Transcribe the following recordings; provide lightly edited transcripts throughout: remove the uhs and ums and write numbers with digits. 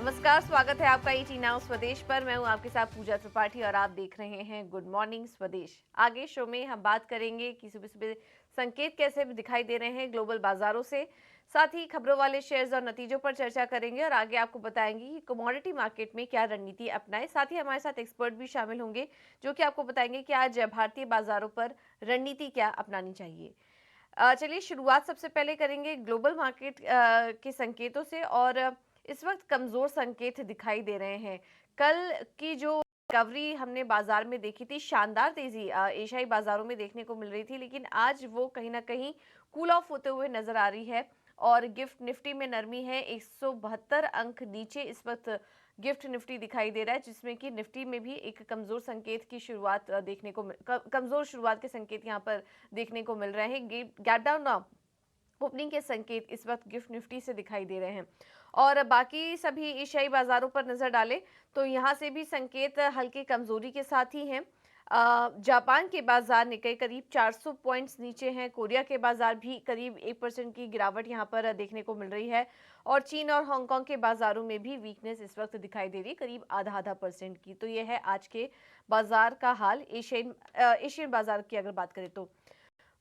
नमस्कार, स्वागत है आपका ईटी नाउ स्वदेश पर। मैं हूं आपके साथ पूजा त्रिपाठी और आप देख रहे हैं गुड मॉर्निंग स्वदेश। आगे शो में हम बात करेंगे कि सुबह सुबह संकेत कैसे दिखाई दे रहे हैं ग्लोबल बाजारों से, साथ ही खबरों वाले शेयर्स और नतीजों पर चर्चा करेंगे और आगे आपको बताएंगे कि कमोडिटी मार्केट में क्या रणनीति अपनाएं। साथ ही हमारे साथ एक्सपर्ट भी शामिल होंगे जो कि आपको बताएंगे कि आज भारतीय बाजारों पर रणनीति क्या अपनानी चाहिए। चलिए शुरुआत सबसे पहले करेंगे ग्लोबल मार्केट के संकेतों से। और इस वक्त कमजोर संकेत दिखाई दे रहे हैं। कल की जो रिकवरी हमने बाजार में देखी थी, शानदार तेजी एशियाई बाजारों में देखने को मिल रही थी, लेकिन आज वो कहीं ना कहीं कूल ऑफ होते हुए नजर आ रही है। और गिफ्ट निफ्टी में नरमी है, 172 अंक नीचे इस वक्त गिफ्ट निफ्टी दिखाई दे रहा है, जिसमें कि निफ्टी में भी एक कमजोर संकेत की शुरुआत देखने को कमजोर शुरुआत के संकेत यहाँ पर देखने को मिल रहे हैं। गैप डाउन ओपनिंग के संकेत इस वक्त गिफ्ट निफ्टी से दिखाई दे रहे हैं। और बाकी सभी एशियाई बाजारों पर नजर डालें तो यहाँ से भी संकेत हल्की कमजोरी के साथ ही हैं। जापान के बाजार निकले करीब 400 पॉइंट्स नीचे हैं। कोरिया के बाजार भी करीब 1% की गिरावट यहाँ पर देखने को मिल रही है। और चीन और हांगकांग के बाजारों में भी वीकनेस इस वक्त दिखाई दे रही है, करीब आधा परसेंट की। तो यह है आज के बाजार का हाल एशियन बाजार की अगर बात करें तो।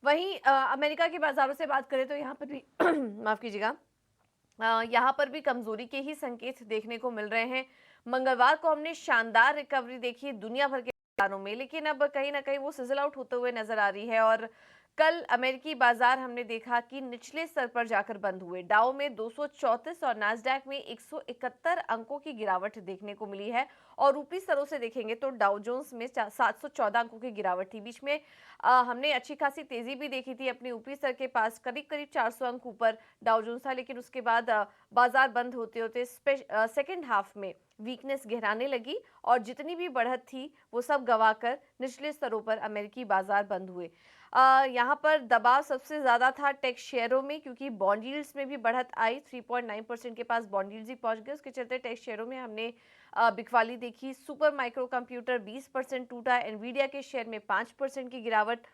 वहीं अमेरिका के बाजारों से बात करें तो यहाँ पर भी माफ कीजिएगा, यहाँ पर भी कमजोरी के ही संकेत देखने को मिल रहे हैं। मंगलवार को हमने शानदार रिकवरी देखी दुनिया भर के बाजारों में, लेकिन अब कहीं ना कहीं वो सिजल आउट होते हुए नजर आ रही है। और कल अमेरिकी बाजार हमने देखा कि निचले स्तर पर जाकर बंद हुए। डाउ में 234 और नास्डैक में 171 अंकों की गिरावट देखने को मिली है। और ऊपरी स्तरों से देखेंगे तो डाउ जोन्स में 714 अंकों की गिरावट थी। बीच में हमने अच्छी खासी तेजी भी देखी थी, अपने ऊपरी स्तर के पास करीब करीब 400 अंक ऊपर डाउ जोन्स था, लेकिन उसके बाद बाजार बंद होते होते सेकेंड हाफ में वीकनेस गहराने लगी और जितनी भी बढ़त थी वो सब गवाकर निचले स्तरों पर अमेरिकी बाजार बंद हुए। यहाँ पर दबाव सबसे ज्यादा था टेक शेयरों में, क्योंकि बॉन्ड यील्ड्स में भी बढ़त आई। 3.9% के पास बॉन्ड यील्ड्स ही पहुंच गए। उसके चलते टेक शेयरों में हमने बिकवाली देखी। सुपर माइक्रो कंप्यूटर 20% टूटा। एनवीडिया के शेयर में 5% की गिरावट।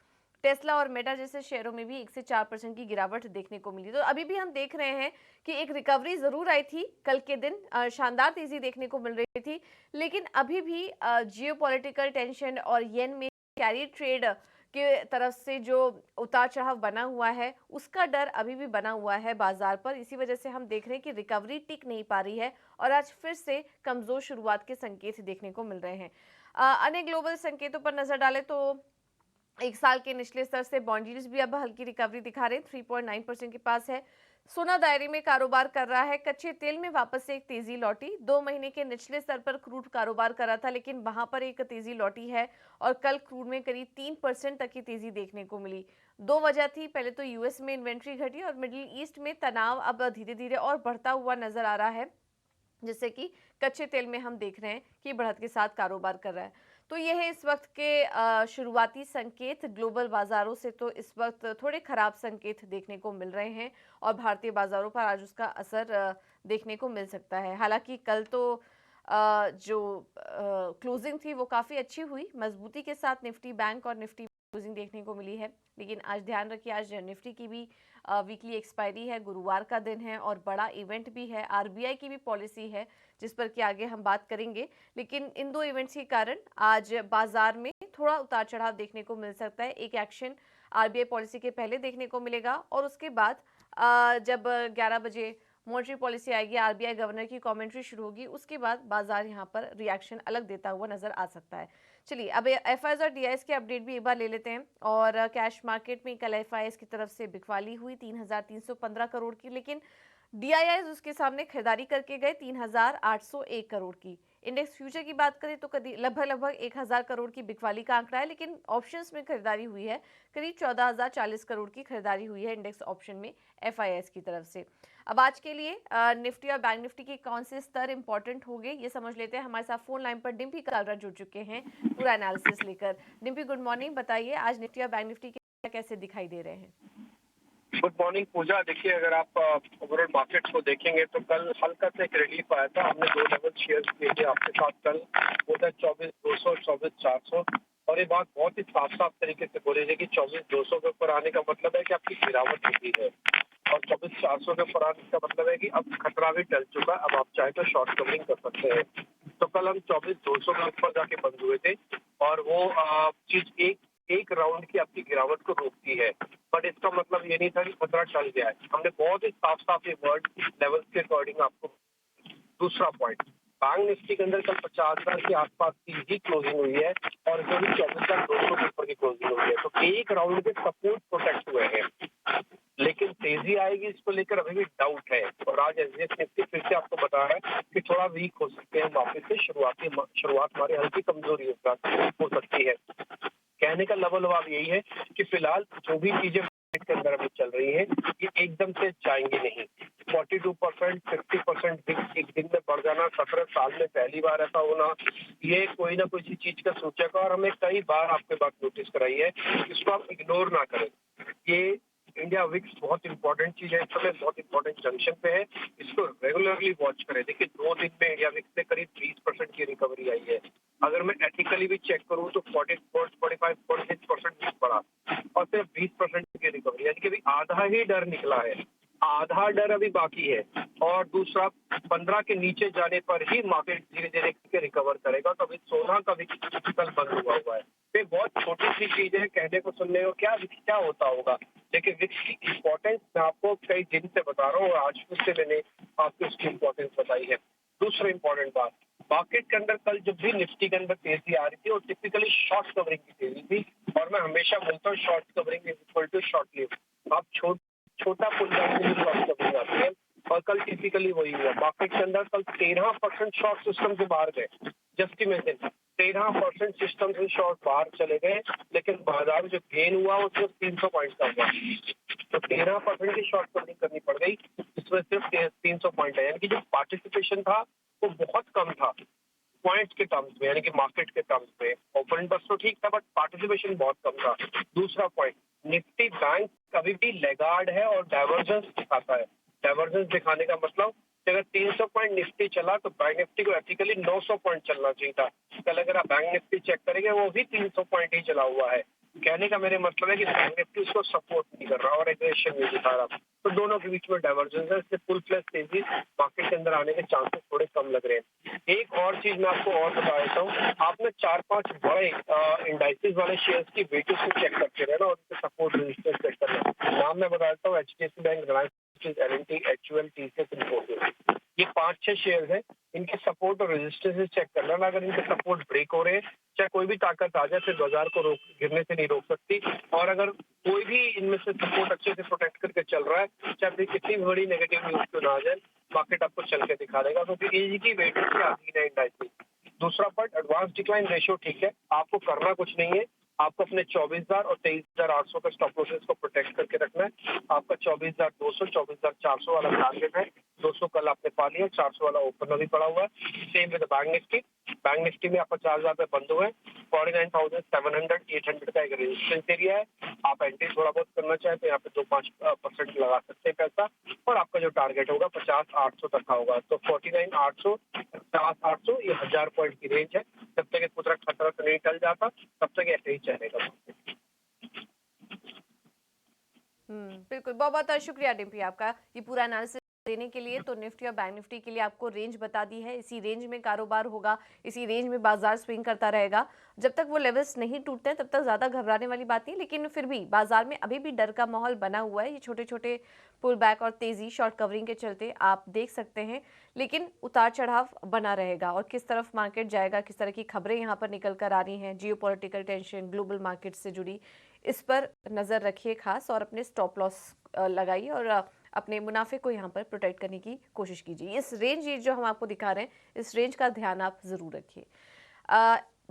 टेस्ला और मेटा जैसे शेयरों में भी 1 से 4% की गिरावट देखने को मिली। तो अभी भी हम देख रहे हैं कि एक रिकवरी जरूर आई थी कल के दिन, शानदार तेजी देखने को मिल रही थी, लेकिन अभी भी जियोपॉलिटिकल टेंशन और येन में कैरी ट्रेड के तरफ से जो उतार चढ़ाव बना हुआ है उसका डर अभी भी बना हुआ है बाजार पर। इसी वजह से हम देख रहे हैं कि रिकवरी टिक नहीं पा रही है और आज फिर से कमजोर शुरुआत के संकेत देखने को मिल रहे हैं। अन्य ग्लोबल संकेतों पर नजर डालें तो एक साल के निचले स्तर से बॉन्ड यील्ड्स भी अब हल्की रिकवरी दिखा रहे हैं, 3.9% के पास है। सोना दायरे में कारोबार कर रहा है। कच्चे तेल में वापस से एक तेजी लौटी। 2 महीने के निचले स्तर पर क्रूड कारोबार कर रहा था, लेकिन वहां पर एक तेजी लौटी है और कल क्रूड में करीब 3% तक की तेजी देखने को मिली। दो वजह थी, पहले तो यूएस में इन्वेंट्री घटी और मिडिल ईस्ट में तनाव अब धीरे धीरे और बढ़ता हुआ नजर आ रहा है, जिससे कि कच्चे तेल में हम देख रहे हैं कि बढ़त के साथ कारोबार कर रहा है। तो यह है इस वक्त के शुरुआती संकेत ग्लोबल बाजारों से। तो इस वक्त थोड़े खराब संकेत देखने को मिल रहे हैं और भारतीय बाजारों पर आज उसका असर देखने को मिल सकता है। हालांकि कल तो जो क्लोजिंग थी वो काफ़ी अच्छी हुई, मजबूती के साथ निफ्टी बैंक और निफ्टी क्लोजिंग देखने को मिली है। लेकिन आज ध्यान रखिए, आज निफ्टी की भी वीकली एक्सपायरी है, गुरुवार का दिन है और बड़ा इवेंट भी है। आरबीआई की भी पॉलिसी है जिस पर कि आगे हम बात करेंगे। लेकिन इन दो इवेंट्स के कारण आज बाजार में थोड़ा उतार चढ़ाव देखने को मिल सकता है। एक एक्शन आरबीआई पॉलिसी के पहले देखने को मिलेगा और उसके बाद जब 11 बजे मॉनेटरी पॉलिसी आएगी, आरबीआई गवर्नर की कमेंट्री शुरू होगी, उसके बाद बाजार यहां पर रिएक्शन अलग देता हुआ नजर आ सकता है। चलिए अब एफआईएस और डीआईएस के अपडेट भी एक बार ले लेते हैं। और कैश मार्केट में कल एफआईएस की तरफ से बिकवाली हुई 3,315 करोड़ की, लेकिन डीआईआईस उसके सामने खरीदारी करके गए 3,801 करोड़ की। इंडेक्स फ्यूचर की बात करें तो लगभग 1,000 करोड़ की बिकवाली का आंकड़ा है, लेकिन ऑप्शंस में खरीदारी हुई है, करीब 14,040 करोड़ की खरीदारी हुई है इंडेक्स ऑप्शन में एफआईएस की तरफ से। अब आज के लिए निफ्टी और बैंक निफ्टी के कौन से स्तर इंपॉर्टेंट होंगे ये समझ लेते हैं। हमारे साथ फोन लाइन पर डिम्पी कालरा जुड़ चुके हैं पूरा एनालिसिस लेकर। डिम्पी गुड मॉर्निंग, बताइए आज निफ्टी और बैंक निफ्टी के कैसे दिखाई दे रहे हैं? गुड मॉर्निंग पूजा। देखिए, अगर आप ओवरऑल मार्केट्स को देखेंगे तो कल हल्का सा एक रिलीफ आया था। हमने 2 लेवल शेयर किए थे आपके साथ कल, वो था 24,200 24,400, और ये बात बहुत ही साफ साफ तरीके से बोली थी कि 24,200 के ऊपर आने का मतलब है कि आपकी गिरावट होती है। और 24,400 के ऊपर इसका मतलब है कि अब खतरा भी टल चुका है। अब आप चाहे तो शॉर्ट कवरिंग कर सकते हैं। तो कल हम 24,200 के ऊपर जाके बंद हुए थे और वो चीज एक राउंड की आपकी गिरावट को रोकती है, बट इसका मतलब ये नहीं था कि खतरा टल गया है। हमने बहुत ही साफ साफ ये वर्ड लेवल्स के अकॉर्डिंग आपको। दूसरा पॉइंट, बैंक निफ्टी के अंदर कल 50,000 के आसपास की ही क्लोजिंग हुई है और जो भी 24,200 के ऊपर की क्लोजिंग हुई है। तो एक राउंड के सपोर्ट प्रोटेक्ट हुए हैं, लेकिन तेजी आएगी इसको लेकर अभी भी डाउट है। और आज एसजीएक्स निफ्टी फिर से आपको बता रहा है कि थोड़ा वीक हो सकते हैं वापस से। शुरुआत हमारी हल्की कमजोरी हो सकती है। कहने का मतलब यही है कि फिलहाल जो भी चीजें मार्केट के अंदर अभी चल रही है ये एकदम से जाएंगी नहीं। 42%, 50% एक दिन में बढ़ जाना, 17 साल में पहली बार ऐसा होना, ये कोई ना कोई चीज का सूचक है। और हमें कई बार आपके बात नोटिस कराई है, इसको आप इग्नोर ना करें। ये इंडिया विक्स बहुत इंपॉर्टेंट चीज है, इस समय बहुत इंपॉर्टेंट जंक्शन पे है, इसको रेगुलरली वॉच करें। देखिए 2 दिन में इंडिया विक्स में करीब 20% की रिकवरी आई है। अगर मैं एथिकली भी चेक करूं तो 45-46% बढ़ा और सिर्फ 20% की रिकवरी, यानी कि अभी आधा ही डर निकला है, आधा डर अभी बाकी है। और दूसरा, 15 के नीचे जाने पर ही मार्केट धीरे धीरे रिकवर करेगा। तो अभी 16 का भी कल बंद हुआ है। ये बहुत छोटी सी चीज है, कहने को सुनने को क्या होता होगा, लेकिन विक्स की इम्पोर्टेंस मैं आपको कई दिन से बता रहा हूँ और आज फिर से मैंने आपको इसकी इम्पोर्टेंस बताई है। दूसरा इम्पोर्टेंट बात, मार्केट के अंदर कल जब भी निफ्टी के अंदर तेजी आ रही थी और टिपिकली शॉर्ट कवरिंग की तेजी थी। और मैं हमेशा बोलता हूँ short covering is equal to short live. आप छोटा पुल डाउन के लिए शॉर्ट कवरिंग आती है और कल टिपिकली वही हुआ। मार्केट के अंदर कल 13% शॉर्ट सिस्टम से बाहर गए। जस्ट इमेजिन, 13% सिस्टम से शॉर्ट बाहर चले गए, लेकिन बाजार जो गेन हुआ वो सिर्फ 300 पॉइंट का हुआ। तो 13% की शॉर्ट कवरिंग करनी पड़ गई, इसमें सिर्फ 300 पॉइंट है, यानी कि जो पार्टिसिपेशन था वो बहुत कम था पॉइंट्स के टर्म्स में, यानी कि मार्केट के टर्म्स में। ओपन इंटरेस्ट तो ठीक था बट पार्टिसिपेशन बहुत कम था। दूसरा पॉइंट, निफ्टी बैंक कभी भी लेगार्ड है और डाइवर्जेंस दिखाता है। डाइवर्जेंस दिखाने का मतलब कि अगर 300 पॉइंट निफ्टी चला तो बैंक निफ्टी को एथिकली 900 पॉइंट चलना चाहिए था। कल अगर आप बैंक निफ्टी चेक करेंगे वो भी 300 पॉइंट ही चला हुआ है। कहने का मेरे मतलब है कि बैंक निफ्टी उसको सपोर्ट नहीं कर रहा और एग्रेशन नहीं दिखा रहा। तो दोनों के बीच में डाइवर्जेंस है, इससे फुल फ्लैश तेजी मार्केट के अंदर आने के चांसेस थोड़े कम लग रहे हैं। एक और चीज मैं आपको और बता देता हूँ, आपने 4-5 बड़े इंडाइसेस वाले शेयर्स की वेटेज को चेक करते रहना और उनके सपोर्ट रेजिस्टेंस चेक करना। नाम मैं बता देता हूँ, HDFC bank, Reliance, L&T, HUL, TCS, Infosys, ये 5-6 शेयर्स हैं। इनके सपोर्ट और रेजिस्टेंस चेक करना, अगर इनके सपोर्ट ब्रेक हो रहे हैं, चाहे कोई भी ताकत आ जाए, फिर बाजार को गिरने से नहीं रोक सकती। और अगर कोई भी इनमें से सपोर्ट अच्छे से प्रोटेक्ट करके चल रहा है, चाहे फिर कितनी बड़ी नेगेटिव न्यूज क्यों ना आ जाए, मार्केट आपको चल के दिखा देगा, क्योंकि एजी की वेटेज के अधीन है इंडाइसेस। दूसरा पॉइंट, एडवांस डिक्लाइन रेशियो ठीक है, आपको करना कुछ नहीं है। आपको अपने 24,000 और 23,800 के स्टॉप लॉसेस को प्रोटेक्ट करके रखना है। आपका 24,200, 24,400 वाला टारगेट है। 200 कल आपने पा लिया, 400 वाला ओपन अभी पड़ा हुआ है। Same with bank Nifty. Bank Nifty में आप 50,000 पे बंद हुए, 49,700, 800 का एक रेजिस्टेंस एरिया है। आप एंट्री थोड़ा बहुत करना चाहे तो यहाँ पे 2-5% लगा सकते हैं पैसा, और आपका जो टारगेट होगा 50,800 तक का होगा। तो 49,800, 50,800 ये 1000 पॉइंट की रेंज है। जब तक कुछ खतरा से नहीं टल जाता तब तक ऐसे ही चलेगा। बिल्कुल, बहुत बहुत शुक्रिया डिम्पी आपका ये पूरा एनालिसिस देने के लिए। तो निफ्टी और बैंक निफ्टी के लिए आपको रेंज बता दी है, इसी रेंज में कारोबार होगा, इसी रेंज में बाजार स्विंग करता रहेगा। जब तक वो लेवल्स नहीं टूटते हैं तब तक ज़्यादा घबराने वाली बात नहीं, लेकिन फिर भी बाजार में अभी भी डर का माहौल बना हुआ है। ये छोटे छोटे पुल बैक और तेज़ी शॉर्ट कवरिंग के चलते आप देख सकते हैं, लेकिन उतार चढ़ाव बना रहेगा। और किस तरफ मार्केट जाएगा, किस तरह की खबरें यहाँ पर निकल कर आ रही हैं, जियोपॉलिटिकल टेंशन, ग्लोबल मार्केट से जुड़ी, इस पर नज़र रखिए खास, और अपने स्टॉप लॉस लगाइए और अपने मुनाफे को यहाँ पर प्रोटेक्ट करने की कोशिश कीजिए। इस रेंज ये जो हम आपको दिखा रहे हैं, इस रेंज का ध्यान आप ज़रूर रखिए।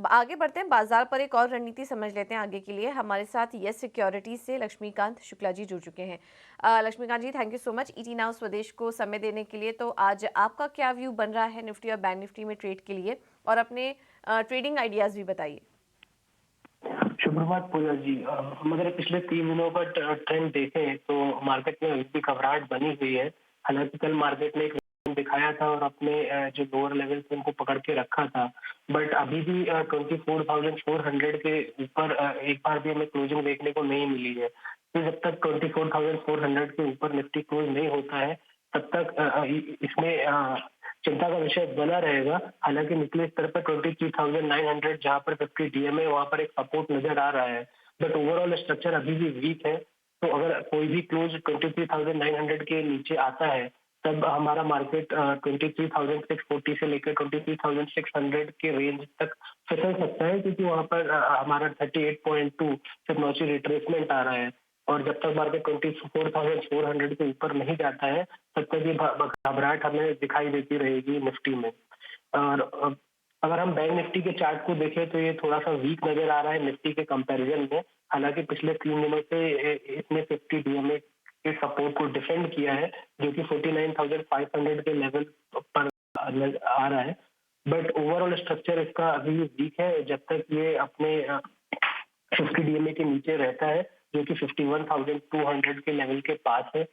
आगे बढ़ते हैं, बाजार पर एक और रणनीति समझ लेते हैं आगे के लिए। हमारे साथ यस सिक्योरिटीज से लक्ष्मीकांत शुक्ला जी जुड़ चुके हैं। Laxmikant ji, thank you so much ET now Swadesh को समय देने के लिए। तो आज आपका क्या व्यू बन रहा है निफ्टी और बैंक निफ्टी में ट्रेड के लिए, और अपने ट्रेडिंग आइडियाज़ भी बताइए। शुभप्रभात पूजा जी। हम अगर पिछले 3 दिनों का ट्रेंड देखें तो मार्केट में भी घबराहट बनी हुई है। हालांकि कल मार्केट ने एक दिखाया था और अपने जो लोअर लेवल से उनको पकड़ के रखा था, बट अभी भी 24,400 के ऊपर एक बार भी हमें क्लोजिंग देखने को नहीं मिली है। तो जब तक 24,400 के ऊपर निफ्टी क्लोज नहीं होता है तब तक इसमें चिंता का विषय बना रहेगा। हालांकि निचले स्तर पर 23,900 जहां पर 50 डीएमए वहां पर एक सपोर्ट नजर आ रहा है, बट ओवरऑल स्ट्रक्चर अभी भी वीक है। तो अगर कोई भी क्लोज 23,900 के नीचे आता है तब हमारा मार्केट 23,640 से लेकर 23,600 के रेंज तक फिसल सकता है, क्योंकि वहां पर हमारा 38.2 फिबोनाची रिट्रेसमेंट आ रहा है। और जब तक मार्केट 24,400 के ऊपर नहीं जाता है तब तक ये घबराहट हमें दिखाई देती रहेगी निफ्टी में। और अगर हम बैंक निफ्टी के चार्ट को देखें तो ये थोड़ा सा वीक नजर आ रहा है निफ्टी के कंपैरिजन में। हालांकि पिछले 3 दिनों से इसने 50 डीएमए के सपोर्ट को डिफेंड किया है, जो कि 49,500 के लेवल पर आ रहा है। बट ओवरऑल स्ट्रक्चर इसका अभी भी वीक है जब तक ये अपने 50 डीएमए के नीचे रहता है, जो कि 51,200 के लेवल के पास है।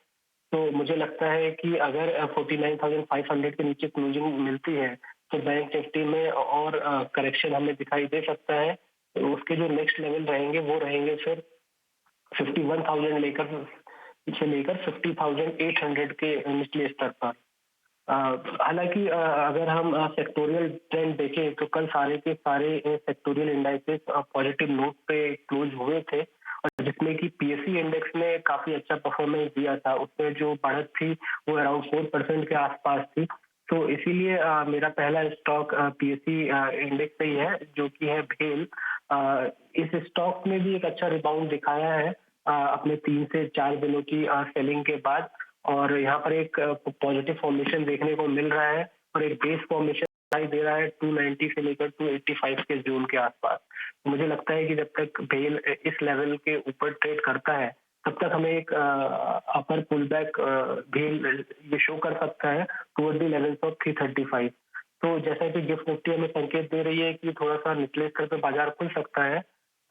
तो मुझे लगता है कि अगर 49,500 के नीचे क्लोजिंग मिलती है तो बैंक निफ्टी में और करेक्शन हमें दिखाई दे सकता है। तो उसके जो नेक्स्ट लेवल रहेंगे वो रहेंगे फिर 51,000 लेकर 50,800 के निचले स्तर पर। हालांकि अगर हम सेक्टोरियल ट्रेंड देखें तो कल सारे के सारे सेक्टोरियल इंडाइसेस पॉजिटिव नोट पे क्लोज हुए थे, और जिसमें कि पीएससी इंडेक्स ने काफी अच्छा परफॉर्मेंस दिया था। उसमें जो बढ़त थी वो अराउंड 4% के आसपास थी। तो इसीलिए मेरा पहला स्टॉक पीएससी इंडेक्स से ही है, जो कि है भेल। इस स्टॉक में भी एक अच्छा रिबाउंड दिखाया है अपने 3 से 4 दिनों की सेलिंग के बाद, और यहाँ पर एक पॉजिटिव फॉर्मेशन देखने को मिल रहा है और एक बेस फॉर्मेशन दिखाई दे रहा है 290 से लेकर 285 के जोन के आसपास। मुझे लगता है कि जब तक भेल इस लेवल के ऊपर ट्रेड करता है तब तक हमें एक अपर पुल बैक भेल ये शो कर सकता है टुवर्ड द लेवल्स ऑफ 335। तो जैसा कि गिफ्ट निफ्टी हमें संकेत दे रही है कि थोड़ा सा निचले स्तर पर बाजार खुल सकता है,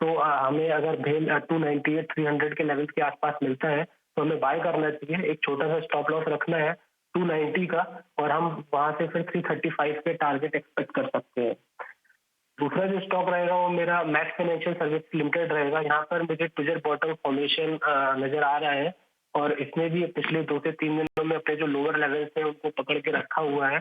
तो हमें अगर भेल 298 300 के लेवल के आसपास मिलता है तो हमें बाय करना चाहिए। एक छोटा सा स्टॉप लॉस रखना है 290 का, और हम वहां से फिर 335 के टारगेट एक्सपेक्ट कर सकते हैं। दूसरा जो स्टॉक रहेगा वो मेरा मैक्स फाइनेंशियल सर्विस लिमिटेड रहेगा। यहाँ पर मुझे ट्विजर बॉटम फॉर्मेशन नजर आ रहा है, और इसने भी पिछले 2 से 3 दिनों में अपने जो लोअर लेवल्स हैं उनको पकड़ के रखा हुआ है।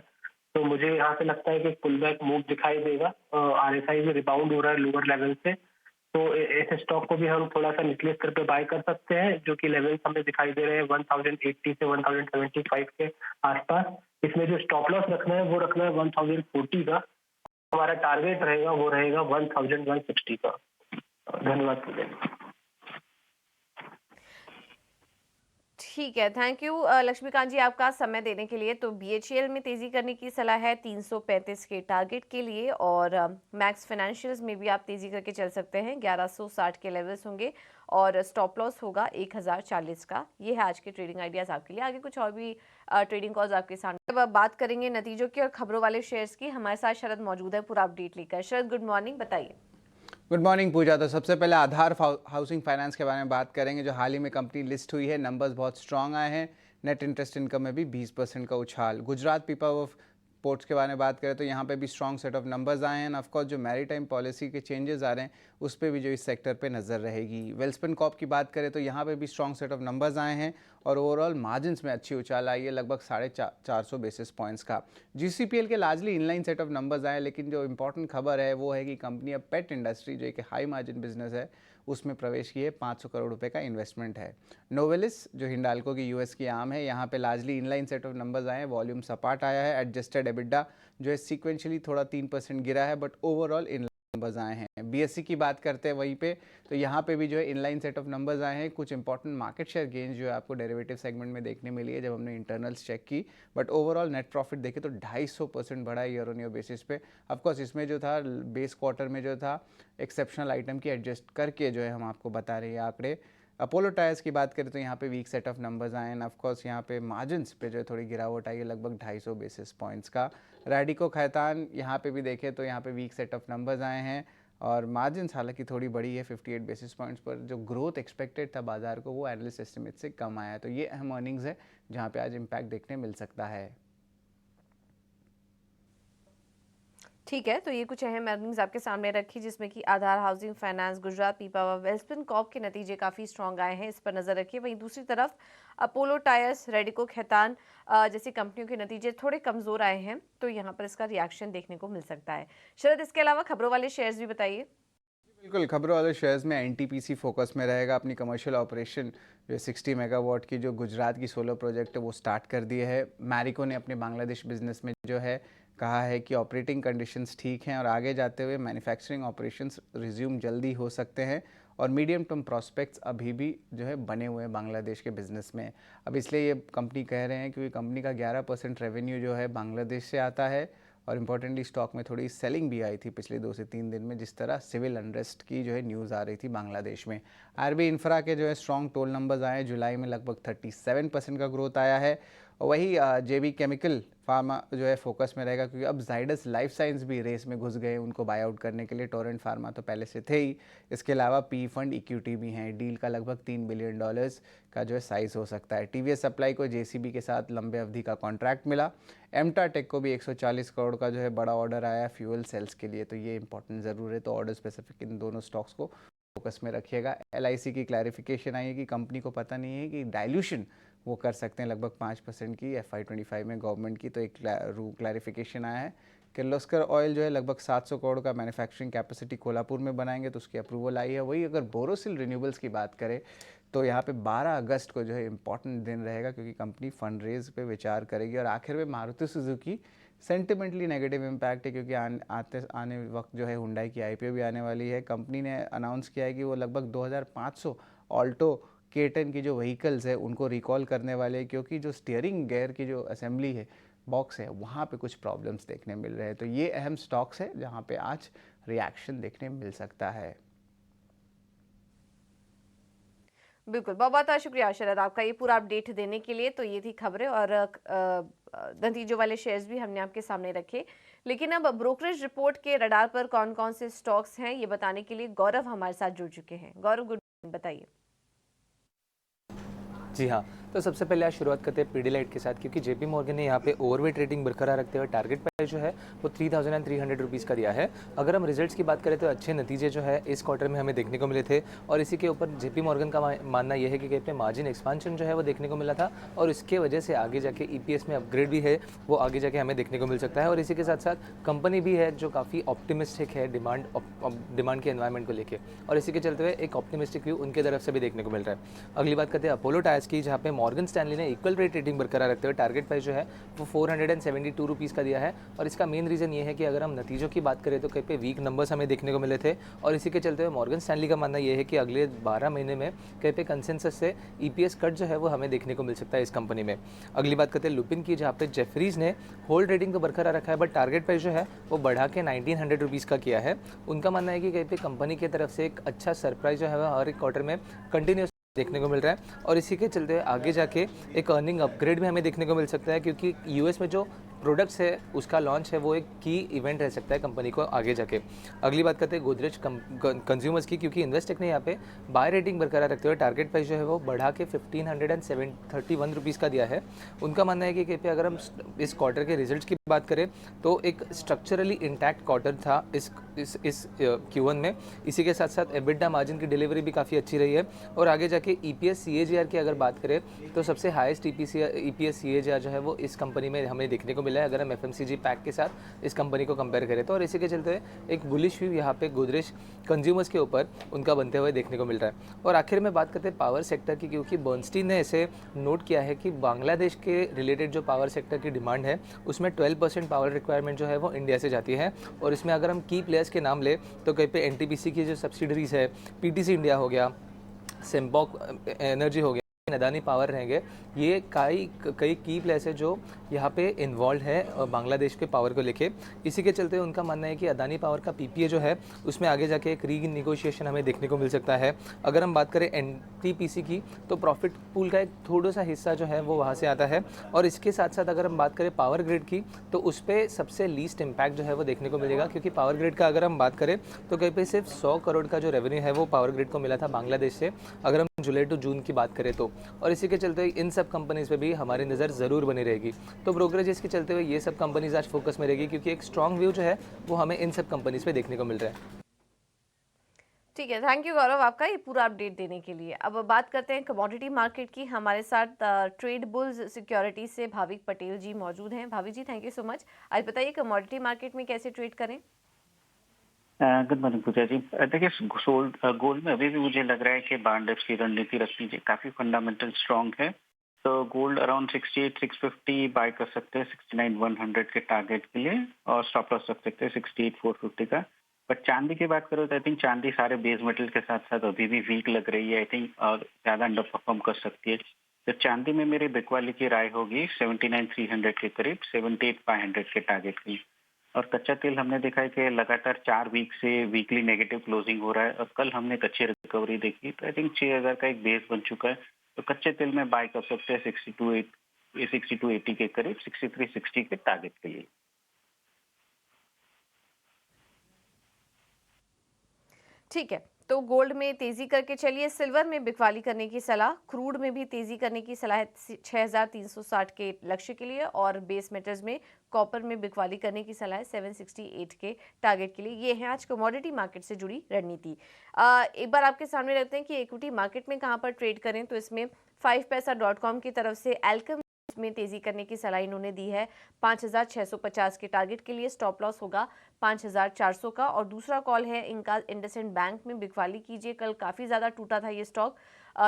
तो मुझे यहाँ से लगता है कि पुल बैक मूव दिखाई देगा। आरएसआई में रिबाउंड हो रहा है लोअर लेवल से, तो इस स्टॉक को भी हम थोड़ा सा निचले स्तर पे बाय कर सकते हैं, जो कि लेवल्स हमें दिखाई दे रहे हैं 1080 से 1075 के आसपास। इसमें जो स्टॉप लॉस रखना है वो रखना है 1040 का। हमारा टारगेट रहेगा वो रहेगा 1160 का। धन्यवाद। ठीक है, थैंक यू लक्ष्मीकांत जी आपका समय देने के लिए। तो बीएचईएल में तेजी करने की सलाह है 335 के टारगेट के लिए, और मैक्स फाइनेंशियल्स में भी आप तेजी करके चल सकते हैं, 1160 के लेवल्स होंगे और स्टॉप लॉस होगा 1040 का। ये है आज के ट्रेडिंग आइडियाज आपके लिए। आगे कुछ और भी ट्रेडिंग कॉल्स आपके सामने। अब बात करेंगे नतीजों की और खबरों वाले शेयर्स की। हमारे साथ शरद मौजूद है पूरा अपडेट लेकर। शरद, गुड मॉर्निंग, बताइए। गुड मॉर्निंग पूजा। तो सबसे पहले आधार हाउसिंग फाइनेंस के बारे में बात करेंगे, जो हाल ही में कंपनी लिस्ट हुई है। नंबर्स बहुत स्ट्रांग आए हैं। नेट इंटरेस्ट इनकम में भी 20% का उछाल। गुजरात पीपल पोर्ट्स के बारे में बात करें तो यहाँ पे भी स्ट्रॉन्ग सेट ऑफ नंबर्स आए हैं। ऑफकोर्स जो मैरीटाइम पॉलिसी के चेंजेस आ रहे हैं उस पर भी जो इस सेक्टर पे नज़र रहेगी। वेल्सपन कॉर्प की बात करें तो यहाँ पे भी स्ट्रॉन्ग सेट ऑफ नंबर्स आए हैं और ओवरऑल मार्जिन्स में अच्छी उछाल आई है, लगभग 450 बेसिस पॉइंट्स का। जीसीपीएल के largely inline set of numbers आए, लेकिन जो इंपॉर्टेंट खबर है वो है कि कंपनी अब पेट इंडस्ट्री, जो एक हाई मार्जिन बिजनेस है, उसमें प्रवेश किए। 500 करोड़ रुपए का इन्वेस्टमेंट है। नोवेलिस जो हिंडाल्को की यूएस की आर्म है, यहाँ पे largely inline set of numbers आए हैं। वॉल्यूम सपाट आया है। एडजस्टेड एबिडा जो है सीक्वेंशियली थोड़ा 3% गिरा है, बट ओवरऑल इन नंबर्स आए हैं। बीएससी की बात करते हैं वहीं पे, तो यहाँ पे भी जो है इनलाइन सेट ऑफ नंबर्स आए हैं। कुछ इंपॉर्टेंट मार्केट शेयर गेंस जो है आपको डेरिवेटिव सेगमेंट में देखने मिली है जब हमने इंटरनल्स चेक की, बट ओवरऑल नेट प्रॉफिट देखे तो 250% बढ़ा है ईयर ऑन ईयर बेसिस पे। ऑफकोर्स इसमें जो था बेस क्वार्टर में जो था एक्सेप्शनल आइटम की एडजस्ट करके जो है हम आपको बता रहे हैं आंकड़े। अपोलो टायर्स की बात करें तो यहाँ पे वीक सेट ऑफ नंबर्स आए हैं। ऑफकोर्स यहाँ पे मार्जिन्स पे जो है थोड़ी गिरावट आई है, लगभग 250 बेसिस पॉइंट्स का। रैडिको खैतान यहाँ पे भी देखें तो यहाँ पे वीक सेट ऑफ नंबर्स आए हैं और मार्जिन्स हालांकि थोड़ी बड़ी है 58 बेसिस पॉइंट्स पर। जो ग्रोथ एक्सपेक्टेड था बाजार को वो एनालिस्ट एस्टिमेट से कम आया है। तो ये अहम अर्निंग्स है जहाँ पे आज इम्पैक्ट देखने मिल सकता है। ठीक है, तो ये कुछ अहम अर्निंग्स आपके सामने रखी जिसमें कि Aadhaar housing finance, Gujarat Pipavav, Welspun corp के नतीजे काफ़ी स्ट्रॉन्ग आए हैं, इस पर नज़र रखिए। वहीं दूसरी तरफ अपोलो टायर्स, रेडिको खैतान जैसी कंपनियों के नतीजे थोड़े कमज़ोर आए हैं, तो यहाँ पर इसका रिएक्शन देखने को मिल सकता है। शरद, इसके अलावा खबरों वाले शेयर्स भी बताइए। बिल्कुल, खबरों वाले शेयर्स में एनटीपीसी फोकस में रहेगा। अपनी कमर्शियल ऑपरेशन जो 60 मेगावाट की जो गुजरात की सोलर प्रोजेक्ट है वो स्टार्ट कर दिए है। मैरिको ने अपने बांग्लादेश बिजनेस में जो है कहा है कि ऑपरेटिंग कंडीशंस ठीक हैं और आगे जाते हुए मैन्युफैक्चरिंग ऑपरेशंस रिज्यूम जल्दी हो सकते हैं और मीडियम टर्म प्रॉस्पेक्ट्स अभी भी जो है बने हुए हैं बांग्लादेश के बिज़नेस में। अब इसलिए ये कंपनी कह रहे हैं क्योंकि कंपनी का 11% रेवेन्यू जो है बांग्लादेश से आता है और इम्पोर्टेंटली स्टॉक में थोड़ी सेलिंग भी आई थी पिछले 2 से 3 दिन में, जिस तरह सिविल अनरेस्ट की जो है न्यूज़ आ रही थी बांग्लादेश में। आरबी इंफ्रा के जो है स्ट्रॉन्ग टोल नंबर्स आए, जुलाई में लगभग 37% का ग्रोथ आया है। और वही जेबी केमिकल फार्मा जो है फोकस में रहेगा क्योंकि अब जाइडस लाइफ साइंस भी रेस में घुस गए उनको बाय आउट करने के लिए। टोरेंट फार्मा तो पहले से थे ही, इसके अलावा पी फंड इक्विटी भी हैं। डील का लगभग $3 बिलियन का जो है साइज़ हो सकता है। टीवीएस सप्लाई को जेसीबी के साथ लंबे अवधि का कॉन्ट्रैक्ट मिला। एमटा टेक को भी 140 करोड़ का जो है बड़ा ऑर्डर आया फ्यूल सेल्स के लिए, तो ये इंपॉर्टेंट ज़रूर है। तो ऑर्डर स्पेसिफिक इन दोनों स्टॉक्स को फोकस में रखिएगा। एलआईसी की क्लैरिफिकेशन आई है कि कंपनी को पता नहीं है कि डाइल्यूशन वो कर सकते हैं लगभग 5% की FY25 में गवर्नमेंट की, तो एक क्लैरिफिकेशन आया है। किर्लोस्कर ऑयल जो है लगभग 700 करोड़ का मैन्युफैक्चरिंग कैपेसिटी कोल्हापुर में बनाएंगे, तो उसकी अप्रूवल आई है। वही अगर बोरोसिल रिन्यूएबल्स की बात करें तो यहाँ पे 12 अगस्त को जो है इंपॉर्टेंट दिन रहेगा क्योंकि कंपनी फंड रेज पे विचार करेगी। और आखिर में Maruti Suzuki sentimentally negative impact है क्योंकि आने वक्त जो है हुंडई की IPO भी आने वाली है। कंपनी ने अनाउंस किया है कि वो लगभग 2500 ऑल्टो K10 की जो व्हीकल्स है उनको रिकॉल करने वाले हैं क्योंकि जो स्टीयरिंग गियर की जो असेंबली है बॉक्स है वहाँ पे कुछ प्रॉब्लम्स देखने मिल रहे हैं। तो ये अहम स्टॉक्स है जहाँ पे आज रिएक्शन देखने मिल सकता है। बिल्कुल, बहुत बहुत शुक्रिया शरद आपका ये पूरा अपडेट देने के लिए। तो ये थी खबरें और नतीजों वाले शेयर्स भी हमने आपके सामने रखे। लेकिन अब ब्रोकरेज रिपोर्ट के रडार पर कौन कौन से स्टॉक्स हैं ये बताने के लिए गौरव हमारे साथ जुड़ चुके हैं। गौरव, गुड मॉर्निंग, बताइए। जी हाँ, तो सबसे पहले आज शुरुआत करते हैं पीडीलाइट के साथ, क्योंकि जेपी मॉर्गन ने यहाँ पे ओवरवेट रेटिंग बरकरार रखते हुए टारगेट प्राइस जो है वो 3,300 रुपीज़ का दिया है। अगर हम रिजल्ट्स की बात करें तो अच्छे नतीजे जो है इस क्वार्टर में हमें देखने को मिले थे और इसी के ऊपर जेपी मॉर्गन का मानना यह है कि कहीं पे मार्जिन एक्सपांशन जो है वो देखने को मिला था और इसके वजह से आगे जाके EPS में अपग्रेड भी है वो आगे जाके हमें देखने को मिल सकता है। और इसी के साथ साथ कंपनी भी है जो काफ़ी ऑप्टिमिस्टिक है डिमांड के एनवायरमेंट को लेकर, और इसी के चलते हुए एक ऑप्टिमिस्टिक व्यू उनके तरफ से भी देखने को मिल रहा है। अगली बात करते हैं अपोलो टायर्स की, जहाँ पे मॉर्गन स्टैनली ने इक्वल रेट रेटिंग बरकरार रखते हुए टारगेट प्राइस जो है वो 472 रुपीज़ का दिया है। और इसका मेन रीज़न ये है कि अगर हम नतीजों की बात करें तो कहीं पे वीक नंबर्स हमें देखने को मिले थे और इसी के चलते हुए मॉर्गन स्टैनली का मानना ये है कि अगले 12 महीने में कहीं पे कंसेंसस से EPS कट जो है वो हमें देखने को मिल सकता है इस कंपनी में। अगली बात करते हैं लुपिन की, जहाँ पे जेफरीज ने होल्ड रेटिंग तो बरकरार रखा है बट टारगेट प्राइस जो है वो बढ़ा के 1900 रुपीज़ का किया है। उनका मानना है कि कहीं पे कंपनी की तरफ से एक अच्छा सरप्राइज जो है हर एक क्वार्टर में कंटिन्यूस देखने को मिल रहा है और इसी के चलते आगे जाके एक अर्निंग अपग्रेड भी हमें देखने को मिल सकता है, क्योंकि US में जो प्रोडक्ट्स है उसका लॉन्च है वो एक की इवेंट रह सकता है कंपनी को आगे जाके। अगली बात करते हैं गोदरेज कंज्यूमर्स की, क्योंकि इन्वेस्टेक ने यहाँ पे बाय रेटिंग बरकरार रखते हुए टारगेट प्राइस जो है वो बढ़ा के 1531 रुपीज़ का दिया है। उनका मानना है कि कहीं पे अगर हम इस क्वार्टर के रिजल्ट्स की बात करें तो एक स्ट्रक्चरली इंटैक्ट क्वार्टर था इस Q1 में। इसी के साथ साथ EBITDA मार्जिन की डिलीवरी भी काफ़ी अच्छी रही है और आगे जाके EPS CAGR की अगर बात करें तो सबसे हाईएस्ट EPS CAGR जो है वो इस कंपनी में हमें देखने को मिला है अगर हम FMCG पैक के साथ इस कंपनी को कंपेयर करें तो। और इसी के चलते एक बुलिश व्यू यहाँ पे गोदरेज कंज्यूमर्स के ऊपर उनका बनते हुए देखने को मिल रहा है। और आखिर में बात करते हैं पावर सेक्टर की, क्योंकि बर्नस्टीन ने ऐसे नोट किया है कि बांग्लादेश के रिलेटेड जो पावर सेक्टर की डिमांड है उसमें 12% पावर रिक्वायरमेंट जो है वो इंडिया से जाती है। और इसमें अगर हम की प्लेयर्स के नाम ले तो कहीं पे NTPC की जो सब्सिडरीज है, PTC इंडिया हो गया, सेम्बॉक एनर्जी हो गया, अदानी पावर रहेंगे, ये कई की प्लेयर्स है जो यहाँ पे इन्वॉल्व है बांग्लादेश के पावर को लेके। इसी के चलते उनका मानना है कि अदानी पावर का PPA जो है उसमें आगे जाके एक रीनेगोशिएशन हमें देखने को मिल सकता है। अगर हम बात करें NTPC की तो प्रॉफिट पूल का एक थोड़ा सा हिस्सा जो है वो वहाँ से आता है। और इसके साथ साथ अगर हम बात करें पावर ग्रिड की तो उस पर सबसे लीस्ट इम्पैक्ट जो है वो देखने को मिलेगा, क्योंकि पावर ग्रिड का अगर हम बात करें तो कहीं पे सिर्फ 100 करोड़ का जो रेवेन्यू है वो पावर ग्रिड को मिला था बांग्लादेश से अगर हम जुलाई टू जून की बात करें तो। और इसी के चलते इन सब कंपनीज़ पे भी हमारी नज़र ज़रूर बनी रहेगी। तो ब्रोकरेजेस के चलते हुए ये सब कंपनीज़ आज फोकस में रहेगी, क्योंकि एक स्ट्रॉन्ग व्यू जो है वो हमें इन सब कंपनीज़ पे देखने को मिल रहा है। ठीक है, थैंक यू गौरव आपका ये पूरा अपडेट देने के लिए। अब बात करते हैं कमोडिटी मार्केट की। हमारे साथ ट्रेड बुल्स सिक्योरिटी से भाविक पटेल जी मौजूद हैं। भाविक जी, थैंक यू सो मच। आज बताइए कमोडिटी मार्केट में कैसे ट्रेड करें? गुड मॉर्निंग पूजा जी। देखिए, गोल्ड में अभी भी मुझे लग रहा है कि बार डेप्स की रणनीति रखनी चाहिए, काफी फंडामेंटल स्ट्रांग है। तो गोल्ड अराउंड 68,650 बाय कर सकते हैं 69,100 के टारगेट के लिए, और स्टॉप लॉस रख सकते हैं 68,450 का। बट चांदी की बात करो तो आई थिंक चांदी सारे बेस मेटल के साथ साथ अभी भी वीक लग रही है, आई थिंक, और ज्यादा अंडर परफॉर्म कर सकती है। तो चांदी में मेरी बिकवाली की राय होगी 79,300 के करीब, 78,500 के टारगेट की। और कच्चा तेल हमने देखा है कि लगातार 4 वीक से वीकली नेगेटिव क्लोजिंग हो रहा है, और कल हमने एक अच्छी रिकवरी देखी, तो आई थिंक 6,000 का एक बेस बन चुका है। तो कच्चे तेल में बाय कर सकते हैं 6280 के करीब, 6360 के टारगेट के लिए। ठीक है, तो गोल्ड में तेजी करके चलिए। सिल्वर में बिकवाली करने की सलाह, क्रूड में भी तेजी करने की सलाह है 6360 के लक्ष्य के लिए, और बेस मेटल्स में कॉपर में बिकवाली करने की सलाह है 768 के टारगेट के लिए। ये है आज कमोडिटी मार्केट से जुड़ी रणनीति। एक बार आपके सामने रखते हैं कि इक्विटी मार्केट में कहां पर ट्रेड करें। तो इसमें 5paisa.com की तरफ से एल्केम में तेजी करने की सलाह इन्होंने दी है 5,650 के टारगेट के लिए। स्टॉप लॉस होगा 5,400 का। और दूसरा कॉल है इनका इंडसइंड बैंक में बिकवाली कीजिए। कल काफ़ी ज़्यादा टूटा था ये स्टॉक,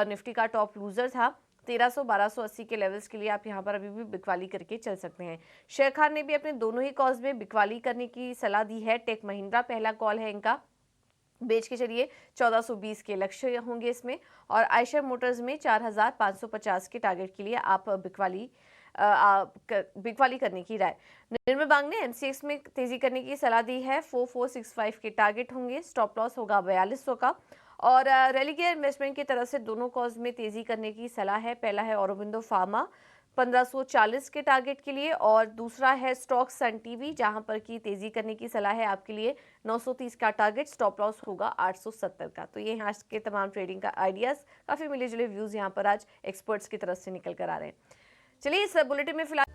निफ्टी का टॉप लूजर था। 1300-1280 के लेवल्स के लिए आप यहाँ पर अभी भी बिकवाली करके चल सकते हैं। शेर खान ने भी अपने दोनों ही कॉल्स में बिकवाली करने की सलाह दी है। टेक महिंद्रा पहला कॉल है इनका, बेच के चलिए 1420 के लक्ष्य होंगे इसमें। और आयशर मोटर्स में 4550 के टारगेट के लिए आप बिकवाली करने की राय। निर्मल बांग ने एमसीएक्स में तेजी करने की सलाह दी है। 4465 के टारगेट होंगे, स्टॉप लॉस होगा 4200 का। और रेलिगेयर इन्वेस्टमेंट की तरफ से दोनों कॉज में तेजी करने की सलाह है। पहला है औरोबिंदो फार्मा 1540 के टारगेट के लिए, और दूसरा है स्टॉक सन टीवी जहां पर की तेजी करने की सलाह है आपके लिए 930 का टारगेट, स्टॉप लॉस होगा 870 का। तो ये आज के तमाम ट्रेडिंग का आइडियाज, काफी मिले जुले व्यूज यहाँ पर आज एक्सपर्ट्स की तरफ से निकल कर आ रहे हैं। चलिए इस बुलेटिन में फिलहाल